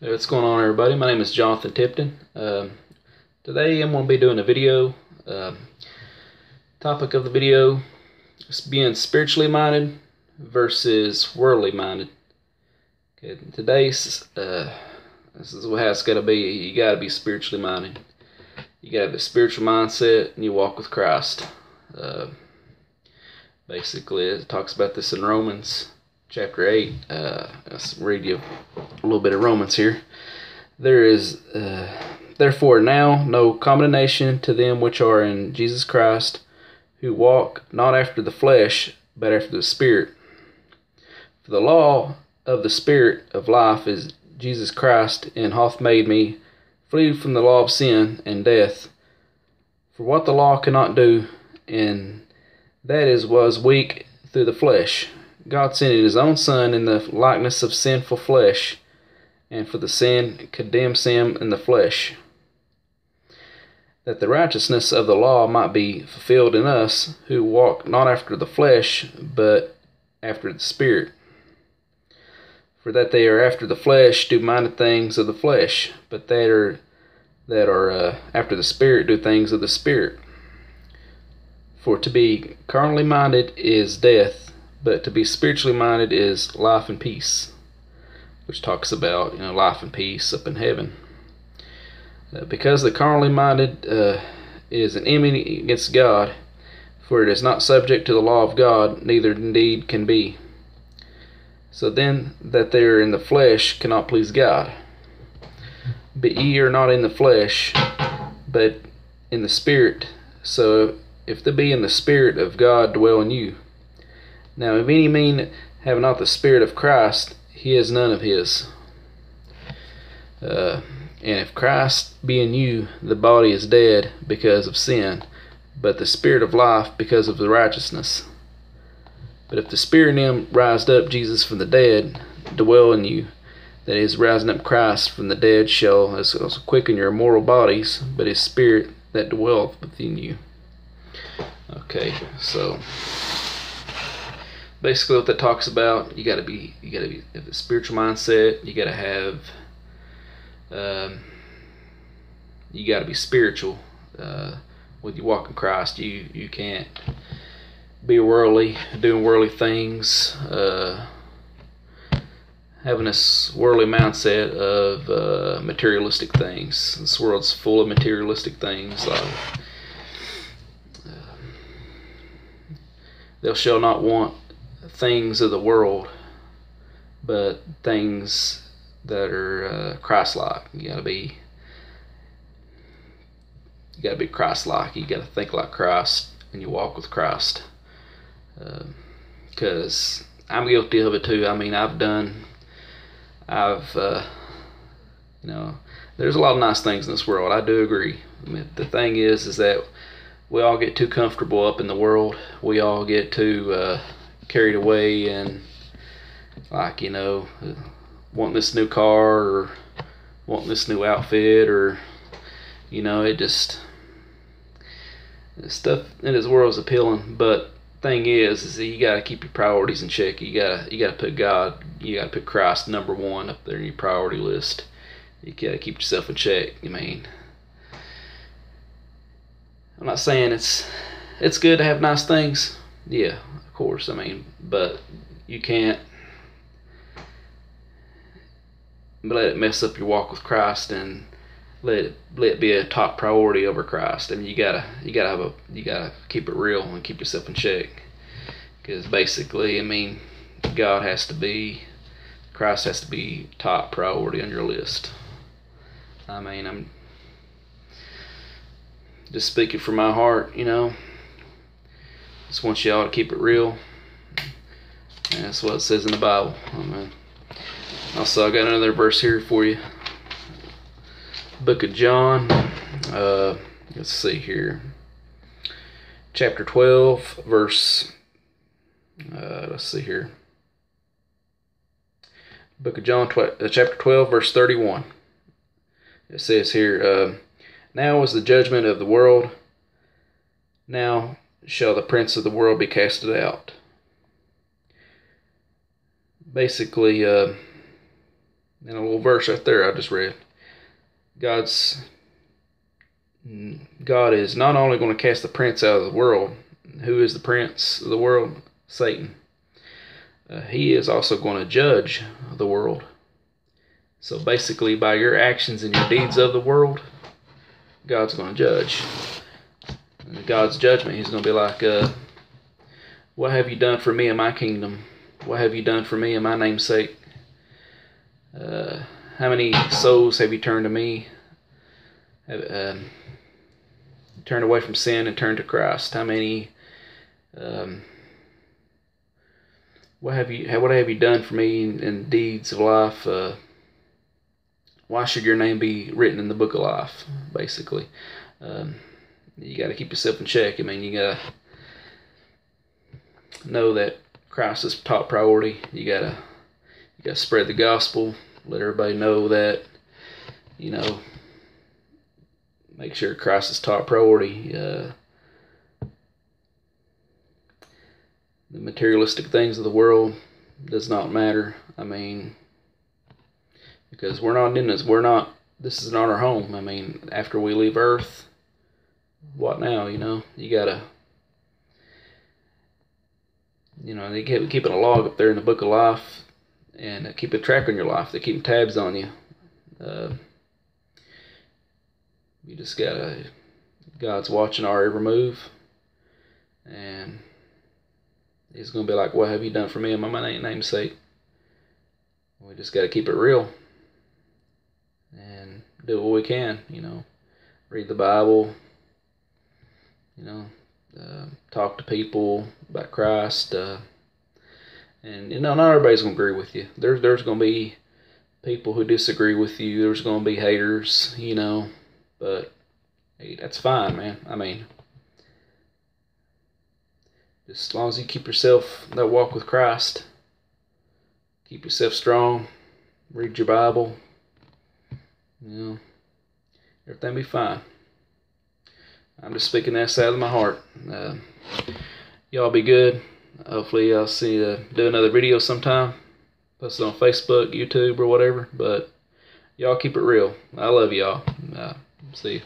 Hey, what's going on, everybody? My name is Jonathan Tipton. Today I'm going to be doing a video. Topic of the video is being spiritually minded versus worldly minded. Okay, today's this is how it's got to be. You got to be spiritually minded. You got to have a spiritual mindset, and you walk with Christ. Basically, it talks about this in Romans chapter 8. Let's read you a little bit of Romans here. There is therefore now no condemnation to them which are in Jesus Christ, who walk not after the flesh, but after the Spirit. For the law of the Spirit of life is Jesus Christ, and hath made me free from the law of sin and death. For what the law cannot do, and that is was weak through the flesh, God sending his own Son in the likeness of sinful flesh, and for the sin condemns him in the flesh, that the righteousness of the law might be fulfilled in us, who walk not after the flesh, but after the Spirit. For that they are after the flesh do minded things of the flesh, but that are after the Spirit do things of the Spirit. For to be carnally minded is death, but to be spiritually minded is life and peace, which talks about life and peace up in heaven. Because the carnally minded is an enemy against God, for it is not subject to the law of God, neither indeed can be. So then that they are in the flesh cannot please God. But ye are not in the flesh, but in the Spirit. So if there be in the Spirit of God dwell in you. Now if any man have not the Spirit of Christ, he is none of his. And if Christ be in you, the body is dead because of sin, but the Spirit of life because of the righteousness. But if the Spirit in him raised up Jesus from the dead dwell in you, that is, rising up Christ from the dead shall also quicken your mortal bodies, but his Spirit that dwelleth within you. Okay, so basically what that talks about, you gotta have a spiritual mindset. You gotta have you gotta be spiritual with your walk in Christ. You can't be worldly, doing worldly things, having this worldly mindset of materialistic things. This world's full of materialistic things. Thou shalt not want things of the world, but things that are Christ-like. You gotta be Christ-like. You gotta think like Christ, and you walk with Christ. Because I'm guilty of it too. I mean, there's a lot of nice things in this world. I do agree. I mean, the thing is that we all get too comfortable up in the world. We all get too carried away and wanting this new car or wanting this new outfit, or it just, stuff in this world is appealing, but thing is that you got to keep your priorities in check. You got to put God, you got to put Christ number one up there in your priority list. You got to keep yourself in check. I mean, I'm not saying it's good to have nice things. Yeah, of course. I mean, but you can't let it mess up your walk with Christ and let it be a top priority over Christ. I mean, you gotta keep it real and keep yourself in check, because basically, I mean, Christ has to be top priority on your list. I mean, I'm just speaking from my heart, just want y'all to keep it real. And that's what it says in the Bible. Amen. Also, I got another verse here for you. Book of John. Let's see here. Chapter 12, verse. Let's see here. Book of John, chapter 12, verse 31. It says here, now is the judgment of the world. Now shall the prince of the world be casted out. Basically, And a little verse right there I just read. God is not only going to cast the prince out of the world. Who is the prince of the world? Satan. He is also going to judge the world. So basically, by your actions and your deeds of the world, God's going to judge. And God's judgment, he's going to be like, what have you done for me in my kingdom? What have you done for me in my name's sake? How many souls have you turned to me? Turned away from sin and turned to Christ? How many? What have you done for me in deeds of life? Why should your name be written in the book of life? Basically, you got to keep yourself in check. I mean, you got to know that Christ is top priority. You got to spread the gospel. Let everybody know that, make sure Christ is top priority. The materialistic things of the world does not matter. I mean, because we're not in this. This is not our home. I mean, after we leave Earth, what now? You gotta, they keeping a log up there in the book of life, and keep a track on your life. They're keeping tabs on you. You just gotta, God's watching our every move, and he's gonna be like, what have you done for me in my name's sake? We just gotta keep it real and do what we can, read the Bible, talk to people about Christ, and not everybody's gonna agree with you. There's gonna be people who disagree with you. There's gonna be haters, but hey, that's fine, man. I mean, just as long as you keep yourself that walk with Christ, keep yourself strong, read your Bible, everything will be fine. I'm just speaking that out of my heart. Y'all be good. Hopefully I'll do another video sometime. Post it on Facebook, YouTube, or whatever. But y'all keep it real. I love y'all. See you.